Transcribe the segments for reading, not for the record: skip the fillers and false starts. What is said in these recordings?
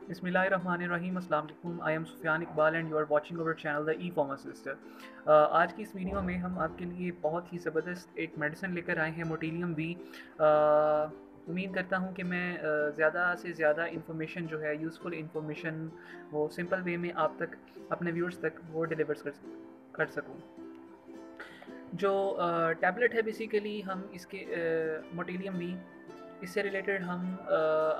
बिस्मिल्लाहिर्रहमानिर्रहीम। अस्सलाम वालेकुम। I am Sufiyan Iqbal and you are watching our channel the E pharmacist. आज की इस वीडियो में हम आपके लिए बहुत ही ज़बरदस्त एक मेडिसिन लेकर आए हैं, मोटिलियम वी। उम्मीद करता हूँ कि मैं ज़्यादा से ज़्यादा इन्फॉर्मेशन जो है, यूज़फुल इन्फॉर्मेशन, वो सिंपल वे में आप तक, अपने व्यूअर्स तक वो डिलीवर कर सकूँ। जो टैबलेट है, बेसिकली हम इसके मोटिलियम वी, इससे रिलेटेड हम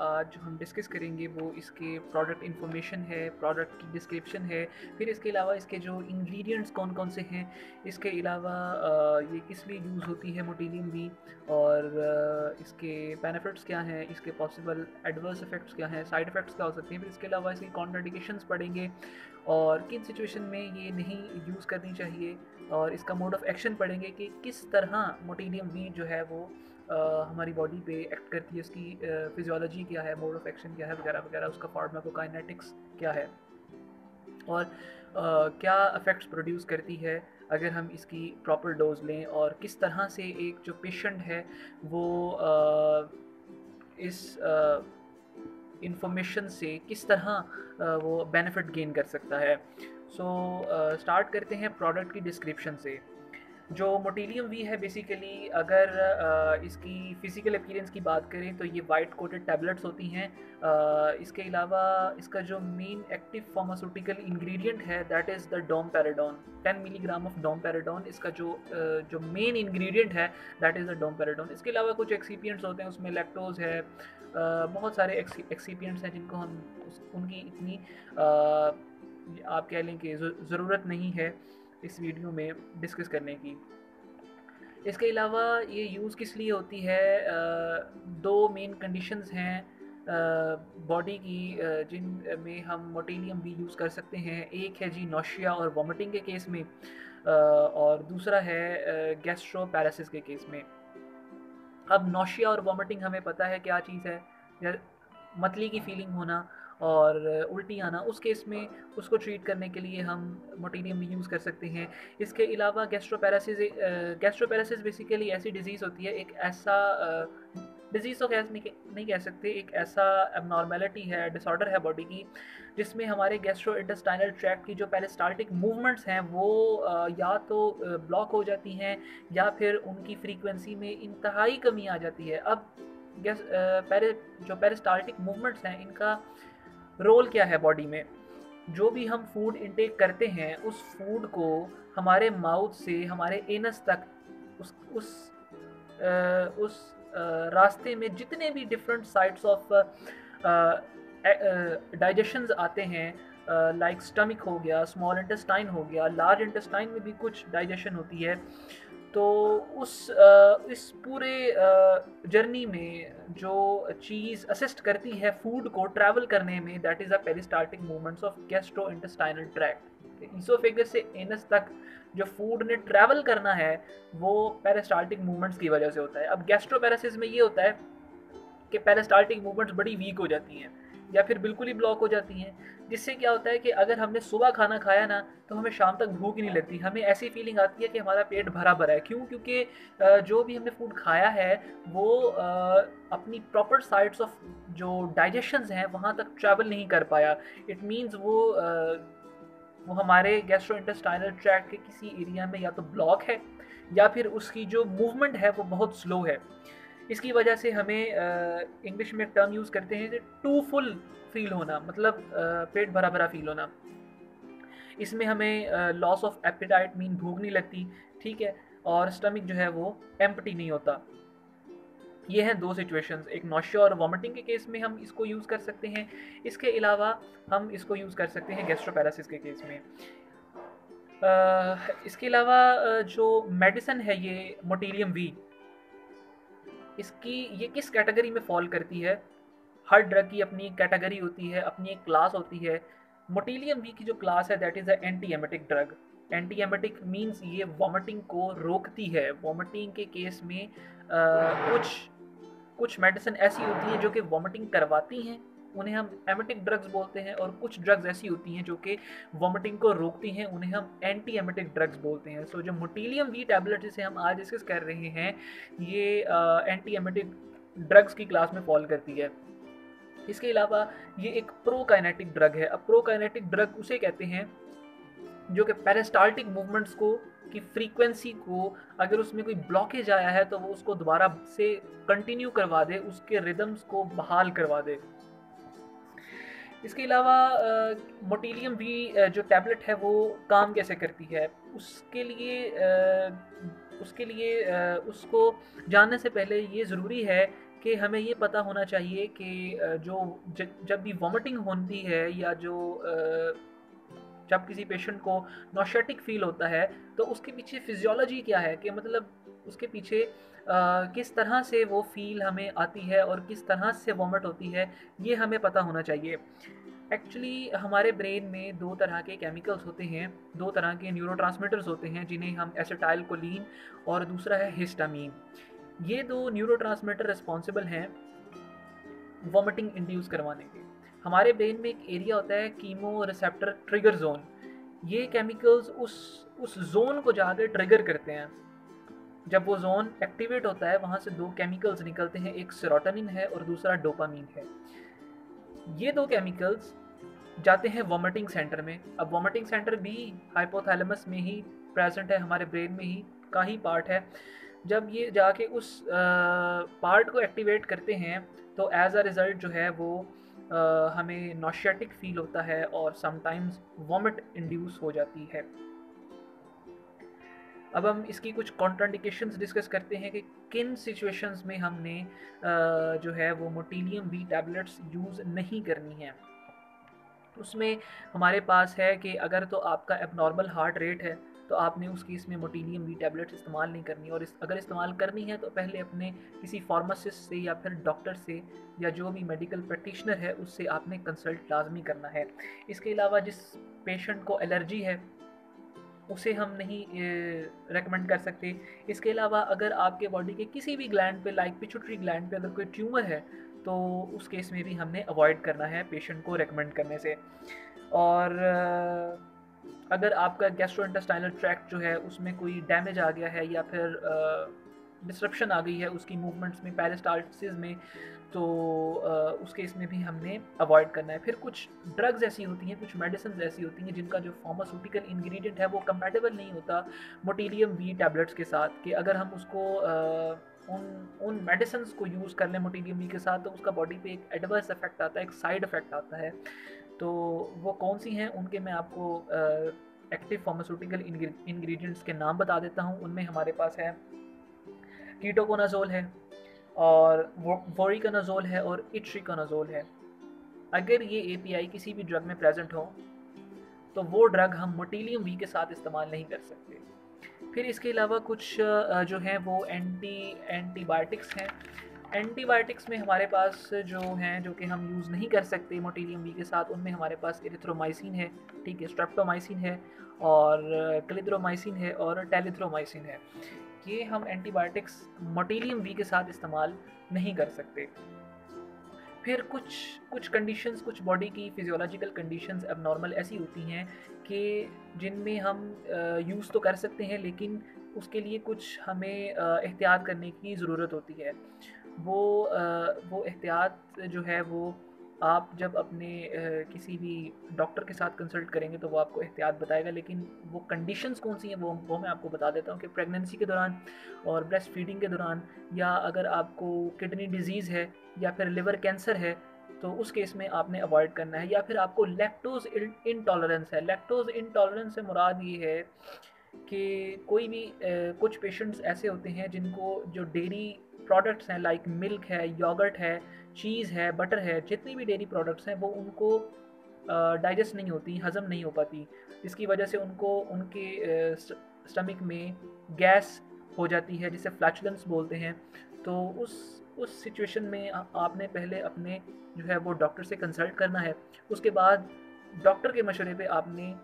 आज हम डिस्कस करेंगे वो इसके प्रोडक्ट इन्फॉर्मेशन है, प्रोडक्ट की डिस्क्रिप्शन है, फिर इसके अलावा इसके जो इंग्रेडिएंट्स कौन कौन से हैं, इसके अलावा ये किस लिए यूज़ होती है मोटिलियम भी, और इसके बेनिफिट्स क्या हैं, इसके पॉसिबल एडवर्स इफ़ेक्ट्स क्या हैं, साइड इफ़ेक्ट्स क्या हो सकते हैं, फिर इसके अलावा इसकी कॉन्ट्राडिक्शंस पढ़ेंगे और किन सिचुएशन में ये नहीं यूज़ करनी चाहिए, और इसका मोड ऑफ एक्शन पढ़ेंगे कि किस तरह मोटिलियम वी जो है वो हमारी बॉडी पे एक्ट करती है, उसकी फिजियोलॉजी क्या है, मोड ऑफ एक्शन क्या है, वगैरह वगैरह, उसका फार्माकोकाइनेटिक्स क्या है, और क्या इफ़ेक्ट्स प्रोड्यूस करती है अगर हम इसकी प्रॉपर डोज लें, और किस तरह से एक जो पेशेंट है वो इस इंफॉर्मेशन से किस तरह वो बेनिफिट गेन कर सकता है। सो स्टार्ट करते हैं प्रोडक्ट की डिस्क्रिप्शन से। जो मोटिलियम वी है, बेसिकली अगर इसकी फ़िज़िकल अपीयरेंस की बात करें तो ये वाइट कोटेड टैबलेट्स होती हैं। इसके अलावा इसका जो मेन एक्टिव फार्मास्यूटिकल इंग्रेडिएंट है, that is the domperidone. 10 milligram of domperidone इसका जो मेन इंग्रेडिएंट है, दैट इज़ द डोमपेराडोन। इसके अलावा कुछ एक्सीपिएंट्स होते हैं, उसमें लैक्टोज है, बहुत सारे एक्सीपिएंट्स हैं जिनको हम उनकी इतनी आप कह लें कि ज़रूरत नहीं है इस वीडियो में डिस्कस करने की। इसके अलावा ये यूज़ किस लिए होती है, दो मेन कंडीशंस हैं बॉडी की जिन में हम मोटिलियम भी यूज़ कर सकते हैं। एक है जी नौशिया और वॉमिटिंग के केस में, और दूसरा है गैस्ट्रोपैरासिस के केस में। अब नौशिया और वॉमिटिंग हमें पता है क्या चीज़ है, या मतली की फीलिंग होना और उल्टी आना, उस केस में उसको ट्रीट करने के लिए हम मोटिलियम भी यूज़ कर सकते हैं। इसके अलावा गैस्ट्रोपैरासिस बेसिकली ऐसी डिज़ीज़ होती है, एक ऐसा डिज़ीज़ तो नहीं कह सकते, एक ऐसा एबनॉर्मेलिटी है, डिसऑर्डर है बॉडी की, जिसमें हमारे गैस्ट्रो इंटेस्टाइनल ट्रैक्ट की जो पेरिस्टाल्टिक मूवमेंट्स हैं वो या तो ब्लॉक हो जाती हैं, या फिर उनकी फ्रीक्वेंसी में इंतहाई कमी आ जाती है। अब जो पेरिस्टाल्टिक मूवमेंट्स हैं, इनका रोल क्या है बॉडी में। जो भी हम फूड इनटेक करते हैं, उस फूड को हमारे माउथ से हमारे एनस तक, उस रास्ते में जितने भी डिफरेंट साइट्स ऑफ डाइजेशंस आते हैं, लाइक स्टमक हो गया, स्मॉल इंटेस्टाइन हो गया, लार्ज इंटेस्टाइन में भी कुछ डाइजेशन होती है। तो इस पूरे जर्नी में जो चीज़ असिस्ट करती है फूड को ट्रैवल करने में, that is the peristaltic movements of gastro intestinal tract. Oesophagus से एनस तक जो फूड ने ट्रैवल करना है, वो पेरिस्टाल्टिक मूवमेंट्स की वजह से होता है। अब गैस्ट्रोपैरासिस में ये होता है कि पेरिस्टाल्टिक मूवमेंट्स बड़ी वीक हो जाती हैं, या फिर बिल्कुल ही ब्लॉक हो जाती हैं, जिससे क्या होता है कि अगर हमने सुबह खाना खाया ना, तो हमें शाम तक भूख ही नहीं लगती। हमें ऐसी फीलिंग आती है कि हमारा पेट भरा भरा है। क्यों? क्योंकि जो भी हमने फूड खाया है वो अपनी प्रॉपर साइट्स ऑफ जो डाइजेशंस हैं वहाँ तक ट्रैवल नहीं कर पाया। इट मीन्स वो हमारे गैस्ट्रो इंटेस्टाइनल ट्रैक्ट के किसी एरिया में या तो ब्लॉक है, या फिर उसकी जो मूवमेंट है वो बहुत स्लो है। इसकी वजह से हमें इंग्लिश में एक टर्म यूज़ करते हैं, टू फुल फील होना, मतलब पेट भरा भरा फील होना। इसमें हमें लॉस ऑफ एपेटाइट, मीन भूख नहीं लगती, ठीक है, और स्टमक जो है वो एम्प्टी नहीं होता। ये हैं दो सिचुएशंस, एक नौशिया और वॉमिटिंग के केस में हम इसको यूज़ कर सकते हैं। इसके अलावा हम इसको यूज़ कर सकते हैं गैस्ट्रोपैरासिस के केस में। इसके अलावा जो मेडिसिन है ये मोटिलियम वी, इसकी ये किस कैटेगरी में फॉल करती है। हर ड्रग की अपनी कैटेगरी होती है, अपनी एक क्लास होती है। मोटिलियम वी की जो क्लास है, that is a anti emetic drug. Anti emetic means ये वॉमिटिंग को रोकती है। वॉमिटिंग के केस में कुछ कुछ मेडिसिन ऐसी होती हैं जो कि वॉमिटिंग करवाती हैं, उन्हें हम एमेटिक ड्रग्स बोलते हैं, और कुछ ड्रग्स ऐसी होती हैं जो कि वॉमिटिंग को रोकती हैं, उन्हें हम एंटी एमेटिक ड्रग्स बोलते हैं। सो जो मोटिलियम वी टैबलेट जिसे हम आज डिस्कस कर रहे हैं, ये एंटी एमेटिक ड्रग्स की क्लास में फॉल करती है। इसके अलावा ये एक प्रोकाइनेटिक ड्रग है। अब प्रोकाइनेटिक ड्रग उसे कहते हैं जो कि पेरिस्टाल्टिक मूवमेंट्स को की फ्रीक्वेंसी को, अगर उसमें कोई ब्लॉकेज आया है तो वो उसको दोबारा से कंटिन्यू करवा दे, उसके रिदम्स को बहाल करवा दे। इसके अलावा मोटिलियम भी जो टैबलेट है वो काम कैसे करती है, उसको जानने से पहले ये ज़रूरी है कि हमें ये पता होना चाहिए कि जब भी वॉमिटिंग होती है या जब किसी पेशेंट को नॉशेटिक फील होता है तो उसके पीछे फिजियोलॉजी क्या है, कि मतलब उसके पीछे किस तरह से वो फील हमें आती है और किस तरह से वॉमिट होती है, ये हमें पता होना चाहिए। एक्चुअली हमारे ब्रेन में दो तरह के केमिकल्स होते हैं, दो तरह के न्यूरोट्रांसमीटर्स होते हैं जिन्हें हम एसिटाइल कोलिन और दूसरा है हिस्टामीन। ये दो न्यूरोट्रांसमीटर रिस्पॉन्सिबल हैं वॉमिटिंग इंड्यूस करवाने के। हमारे ब्रेन में एक एरिया होता है कीमो रिसेप्टर ट्रिगर जोन। ये केमिकल्स उस जोन को जाकर ट्रिगर करते हैं। जब वो जोन एक्टिवेट होता है वहाँ से दो केमिकल्स निकलते हैं, एक सेरोटोनिन है और दूसरा डोपामीन है। ये दो केमिकल्स जाते हैं वॉमिटिंग सेंटर में। अब वॉमिटिंग सेंटर भी हाइपोथैलेमस में ही प्रेजेंट है, हमारे ब्रेन में ही का ही पार्ट है। जब ये जाके उस पार्ट को एक्टिवेट करते हैं तो एज अ रिज़ल्ट जो है वो हमें नॉशियाटिक फील होता है और समटाइम्स वॉमिट इंड्यूस हो जाती है। अब हम इसकी कुछ कॉन्ट्राइंडिकेशंस डिस्कस करते हैं कि किन सिचुएशंस में हमने जो है वो मोटिलियम बी टैबलेट्स यूज़ नहीं करनी है। उसमें हमारे पास है कि अगर तो आपका एबनॉर्मल हार्ट रेट है तो आपने उस केस में मोटिलियम बी टैबलेट्स इस्तेमाल नहीं करनी, और अगर इस्तेमाल करनी है तो पहले अपने किसी फार्मासिस्ट से या फिर डॉक्टर से या जो भी मेडिकल प्रैक्टिशनर है उससे आपने कंसल्ट लाजमी करना है। इसके अलावा जिस पेशेंट को एलर्जी है उसे हम नहीं रेकमेंड कर सकते। इसके अलावा अगर आपके बॉडी के किसी भी ग्लैंड पे लाइक पिट्यूटरी ग्लैंड पे अगर कोई ट्यूमर है तो उस केस में भी हमने अवॉइड करना है पेशेंट को रेकमेंड करने से। और अगर आपका गैस्ट्रोइंटेस्टाइनल ट्रैक्ट जो है उसमें कोई डैमेज आ गया है या फिर डिस्ट्रप्शन आ गई है उसकी मूवमेंट्स में, पेरिस्टाल्सिस में, तो उस केस में भी हमने अवॉइड करना है। फिर कुछ ड्रग्स ऐसी होती हैं, कुछ मेडिसिन ऐसी होती हैं जिनका जो फार्मास्यूटिकल इंग्रेडिएंट है वो कंपैटिबल नहीं होता मोटिलियम बी टैबलेट्स के साथ, कि अगर हम उसको उन मेडिसिन को यूज़ कर लें मोटिलियम बी के साथ तो उसका बॉडी पे एक एडवर्स इफेक्ट आता है, एक साइड इफेक्ट आता है। तो वो कौन सी हैं उनके मैं आपको एक्टिव फार्मास्यूटिकल इंग्रेडिएंट्स के नाम बता देता हूँ। उनमें हमारे पास है कीटोकोनाजोल है और वोरिकोनाजोल है और इट्रिकोनाजोल है। अगर ये एपीआई किसी भी ड्रग में प्रेजेंट हो तो वो ड्रग हम मोटिलियम बी के साथ इस्तेमाल नहीं कर सकते। फिर इसके अलावा कुछ जो हैं वो एंटीबायोटिक्स हैं। एंटीबायोटिक्स में हमारे पास जो हैं जो कि हम यूज़ नहीं कर सकते मोटिलियम बी के साथ, उनमें हमारे पास एरिथ्रोमाइसिन है, ठीक है, स्ट्रेप्टोमाइसिन है और क्लिथ्रोमाइसिन है और टेलिथ्रोमाइसिन है। ये हम एंटीबायोटिक्स मोटिलियम बी के साथ इस्तेमाल नहीं कर सकते। फिर कुछ कंडीशंस, कुछ बॉडी की फिजियोलॉजिकल कंडीशंस एबनॉर्मल ऐसी होती हैं कि जिनमें हम यूज़ तो कर सकते हैं लेकिन उसके लिए कुछ हमें एहतियात करने की ज़रूरत होती है। वो एहतियात जो है वो आप जब अपने किसी भी डॉक्टर के साथ कंसल्ट करेंगे तो वो आपको एहतियात बताएगा, लेकिन वो कंडीशंस कौन सी हैं वो मैं आपको बता देता हूँ कि प्रेगनेंसी के दौरान और ब्रेस्ट फीडिंग के दौरान, या अगर आपको किडनी डिजीज़ है या फिर लिवर कैंसर है तो उस केस में आपने अवॉइड करना है, या फिर आपको लैक्टोज इंटॉलरेंस है। लैक्टोज इंटॉलरेंस से मुराद ये है कि कोई भी कुछ पेशेंट्स ऐसे होते हैं जिनको जो डेयरी प्रोडक्ट्स हैं लाइक मिल्क है, योगर्ट है, चीज़ है, बटर है, जितनी भी डेयरी प्रोडक्ट्स हैं वो उनको डाइजेस्ट नहीं होती, हज़म नहीं हो पाती, जिसकी वजह से उनको उनके स्टमक में गैस हो जाती है जिसे फ्लैचुलेंस बोलते हैं। तो उस सिचुएशन में आपने पहले अपने जो है वो डॉक्टर से कंसल्ट करना है, उसके बाद डॉक्टर के मशवरे पे आपने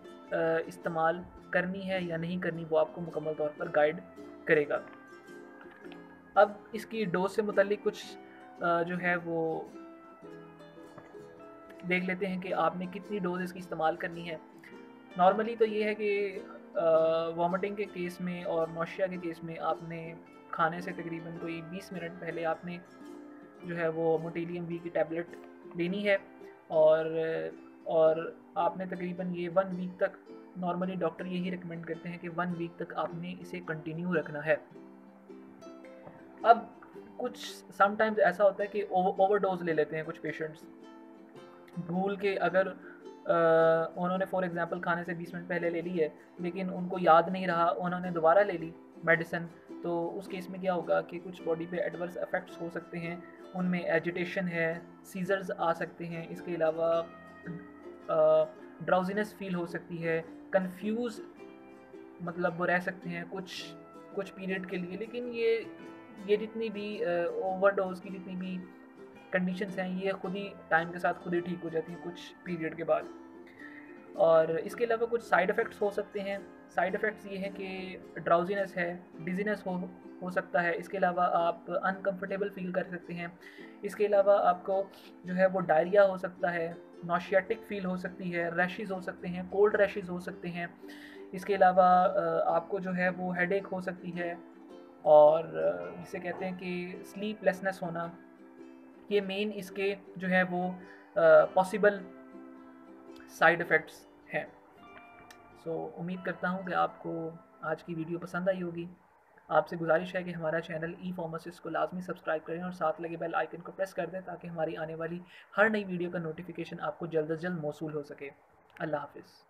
इस्तेमाल करनी है या नहीं करनी वो आपको मुकम्मल तौर पर गाइड करेगा। अब इसकी डोज से मुतल्लिक कुछ जो है वो देख लेते हैं कि आपने कितनी डोज इसकी इस्तेमाल करनी है। नॉर्मली तो ये है कि वॉमिटिंग के केस में और नौशिया के केस में आपने खाने से तकरीबन कोई 20 मिनट पहले आपने जो है वो मोटिलियम बी की टैबलेट लेनी है। और आपने तकरीबन ये 1 वीक तक, नॉर्मली डॉक्टर यही रिकमेंड करते हैं कि 1 वीक तक आपने इसे कंटिन्यू रखना है। अब कुछ समटाइम्स ऐसा होता है कि ओवरडोज ले लेते हैं कुछ पेशेंट्स भूल के। अगर उन्होंने फॉर एग्जांपल खाने से 20 मिनट पहले ले ली है लेकिन उनको याद नहीं रहा, उन्होंने दोबारा ले ली मेडिसिन, तो उस केस में क्या होगा कि कुछ बॉडी पे एडवर्स इफेक्ट्स हो सकते हैं। उनमें एजिटेशन है, सीजर्स आ सकते हैं, इसके अलावा ड्राउजीनेस फील हो सकती है, कंफ्यूज मतलब वो रह सकते हैं कुछ पीरियड के लिए। लेकिन ये जितनी भी ओवरडोज की जितनी भी कंडीशंस हैं ये खुद ही टाइम के साथ खुद ही ठीक हो जाती हैं कुछ पीरियड के बाद। और इसके अलावा कुछ साइड इफ़ेक्ट्स हो सकते हैं। साइड इफ़ेक्ट्स ये हैं कि ड्राउजीनेस है, डिजीनेस हो सकता है, इसके अलावा आप अनकंफर्टेबल फील कर सकते हैं, इसके अलावा आपको जो है वो डायरिया हो सकता है, नॉशियाटिक फील हो सकती है, रैशेस हो सकते हैं, कोल्ड रैशेस हो सकते हैं, इसके अलावा आपको जो है वो हेडेक हो सकती है, और जिसे कहते हैं कि स्लीपलेसनेस होना। ये मेन इसके जो है वो पॉसिबल साइड इफ़ेक्ट्स हैं। सो उम्मीद करता हूँ कि आपको आज की वीडियो पसंद आई होगी। आपसे गुजारिश है कि हमारा चैनल ई फार्मासिस्ट को लाजमी सब्सक्राइब करें और साथ लगे बेल आइकन को प्रेस कर दें ताकि हमारी आने वाली हर नई वीडियो का नोटिफिकेशन आपको जल्द अज जल्द मौसूल हो सके। अल्लाह हाफिज़।